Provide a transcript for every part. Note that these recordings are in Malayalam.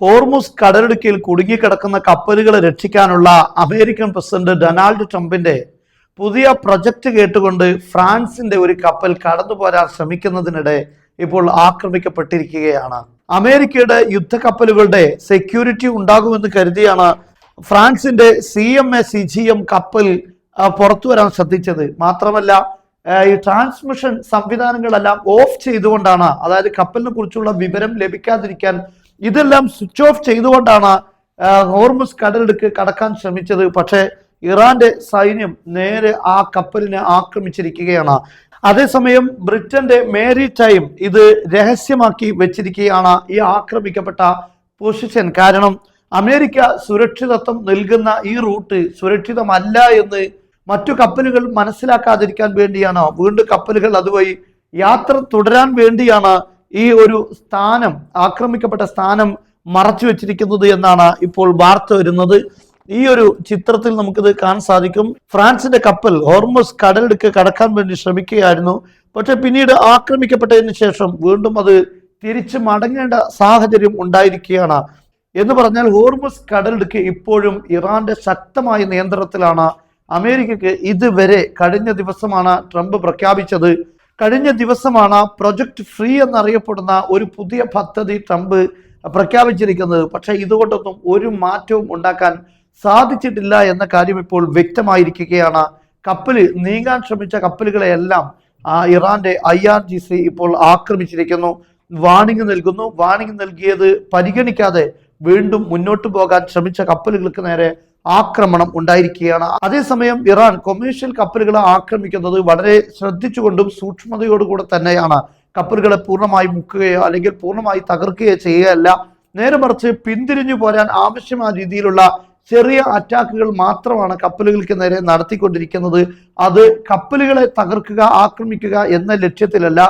ഹോർമുസ് കടലിടുക്കിൽ കുടുങ്ങിക്കിടക്കുന്ന കപ്പലുകളെ രക്ഷിക്കാനുള്ള അമേരിക്കൻ പ്രസിഡന്റ് ഡൊണാൾഡ് ട്രംപിന്റെ പുതിയ പ്രൊജക്ട് കേട്ടുകൊണ്ട് ഫ്രാൻസിന്റെ ഒരു കപ്പൽ കടന്നുപോരാൻ ശ്രമിക്കുന്നതിനിടെ ഇപ്പോൾ ആക്രമിക്കപ്പെട്ടിരിക്കുകയാണ്. അമേരിക്കയുടെ യുദ്ധക്കപ്പലുകളുടെ സെക്യൂരിറ്റി ഉണ്ടാകുമെന്ന് കരുതിയാണ് ഫ്രാൻസിന്റെ CMA-CGM കപ്പൽ പുറത്തു വരാൻ ശ്രദ്ധിച്ചത്. മാത്രമല്ല ഈ ട്രാൻസ്മിഷൻ സംവിധാനങ്ങളെല്ലാം ഓഫ് ചെയ്തുകൊണ്ടാണ്, അതായത് കപ്പലിനെ കുറിച്ചുള്ള വിവരം ലഭിക്കാതിരിക്കാൻ ഇതെല്ലാം സ്വിച്ച് ഓഫ് ചെയ്തുകൊണ്ടാണ് ഹോർമുസ് കടലിടുക്ക് കടക്കാൻ ശ്രമിച്ചത്. പക്ഷേ ഇറാന്റെ സൈന്യം നേരെ ആ കപ്പലിനെ ആക്രമിച്ചിരിക്കുകയാണ്. അതേസമയം ബ്രിട്ടന്റെ മേരി ടൈം ഇത് രഹസ്യമാക്കി വെച്ചിരിക്കുകയാണ് ഈ ആക്രമിക്കപ്പെട്ട പൊസിഷൻ. കാരണം അമേരിക്ക സുരക്ഷിതത്വം നൽകുന്ന ഈ റൂട്ട് സുരക്ഷിതമല്ല എന്ന് മറ്റു കപ്പലുകൾ മനസ്സിലാക്കാതിരിക്കാൻ വേണ്ടിയാണ്, വീണ്ടും കപ്പലുകൾ അതുവഴി യാത്ര തുടരാൻ വേണ്ടിയാണ് ഈ ഒരു സ്ഥാനം, ആക്രമിക്കപ്പെട്ട സ്ഥാനം മറച്ചു വെച്ചിരിക്കുന്നത് എന്നാണ് ഇപ്പോൾ വാർത്ത വരുന്നത്. ഈ ഒരു ചിത്രത്തിൽ നമുക്കിത് കാണാൻ സാധിക്കും. ഫ്രാൻസിന്റെ കപ്പൽ ഹോർമുസ് കടലിടുക്ക് കടക്കാൻ വേണ്ടി ശ്രമിക്കുകയായിരുന്നു. പക്ഷെ പിന്നീട് ആക്രമിക്കപ്പെട്ടതിന് ശേഷം വീണ്ടും അത് തിരിച്ചു മടങ്ങേണ്ട സാഹചര്യം ഉണ്ടായിരിക്കുകയാണ്. എന്ന് പറഞ്ഞാൽ ഹോർമുസ് കടലിടുക്ക് ഇപ്പോഴും ഇറാന്റെ ശക്തമായ നിയന്ത്രണത്തിലാണ്. അമേരിക്കക്ക് ഇതുവരെ കഴിഞ്ഞ ദിവസമാണ് ട്രംപ് പ്രഖ്യാപിച്ചത്. കഴിഞ്ഞ ദിവസമാണ് പ്രൊജക്ട് ഫ്രീ എന്നറിയപ്പെടുന്ന ഒരു പുതിയ പദ്ധതി ട്രംപ് പ്രഖ്യാപിച്ചിരിക്കുന്നത്. പക്ഷെ ഇതുകൊണ്ടൊന്നും ഒരു മാറ്റവും ഉണ്ടാക്കാൻ സാധിച്ചിട്ടില്ല എന്ന കാര്യം ഇപ്പോൾ വ്യക്തമായിരിക്കുകയാണ്. കപ്പൽ നീങ്ങാൻ ശ്രമിച്ച കപ്പലുകളെയെല്ലാം ഇറാന്റെ IRGC ഇപ്പോൾ ആക്രമിച്ചിരിക്കുന്നു, വാണിംഗ് നൽകുന്നു. വാണിംഗ് നൽകിയത് പരിഗണിക്കാതെ വീണ്ടും മുന്നോട്ട് പോകാൻ ശ്രമിച്ച കപ്പലുകൾക്ക് നേരെ ആക്രമണം ഉണ്ടായിരിക്കുകയാണ്. അതേസമയം ഇറാൻ കൊമേഴ്ഷ്യൽ കപ്പലുകളെ ആക്രമിക്കുന്നത് വളരെ ശ്രദ്ധിച്ചുകൊണ്ടും സൂക്ഷ്മതയോടുകൂടെ തന്നെയാണ്. കപ്പലുകളെ പൂർണ്ണമായി മുക്കുകയോ അല്ലെങ്കിൽ പൂർണ്ണമായി തകർക്കുകയോ ചെയ്യുകയല്ല, നേരെ മറിച്ച് പിന്തിരിഞ്ഞു പോരാൻ ആവശ്യമായ രീതിയിലുള്ള ചെറിയ അറ്റാക്കുകൾ മാത്രമാണ് കപ്പലുകൾക്ക് നേരെ നടത്തിക്കൊണ്ടിരിക്കുന്നത്. അത് കപ്പലുകളെ തകർക്കുക, ആക്രമിക്കുക എന്ന ലക്ഷ്യത്തിലല്ല,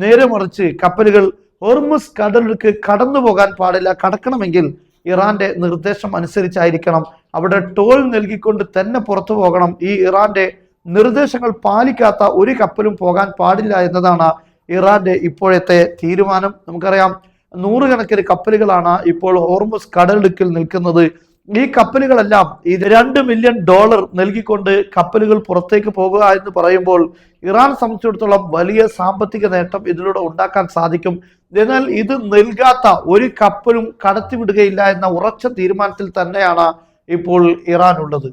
നേരെ മറിച്ച് കപ്പലുകൾ ഹോർമുസ് കടലിലേക്ക് കടന്നു പോകാൻ പാടില്ല. കടക്കണമെങ്കിൽ ഇറാന്റെ നിർദ്ദേശം അനുസരിച്ചായിരിക്കണം, അവിടെ ടോൾ നൽകിക്കൊണ്ട് തന്നെ പുറത്തു പോകണം. ഈ ഇറാന്റെ നിർദ്ദേശങ്ങൾ പാലിക്കാത്ത ഒരു കപ്പലും പോകാൻ പാടില്ല എന്നതാണ് ഇറാന്റെ ഇപ്പോഴത്തെ തീരുമാനം. നമുക്കറിയാം, നൂറുകണക്കിന് കപ്പലുകളാണ് ഇപ്പോൾ ഹോർമുസ് കടലിടുക്കിൽ നിൽക്കുന്നത്. ഈ കപ്പലുകളെല്ലാം $2 മില്യൺ നൽകിക്കൊണ്ട് കപ്പലുകൾ പുറത്തേക്ക് പോകുക എന്ന് പറയുമ്പോൾ ഇറാൻ സംബന്ധിച്ചിടത്തോളം വലിയ സാമ്പത്തിക നേട്ടം ഇതിലൂടെ ഉണ്ടാക്കാൻ സാധിക്കും. എന്നാൽ ഇത് നൽകാത്ത ഒരു കപ്പലും കടത്തിവിടുകയില്ല എന്ന ഉറച്ച തീരുമാനത്തിൽ തന്നെയാണ് ഇപ്പോൾ ഇറാൻ ഉള്ളത്.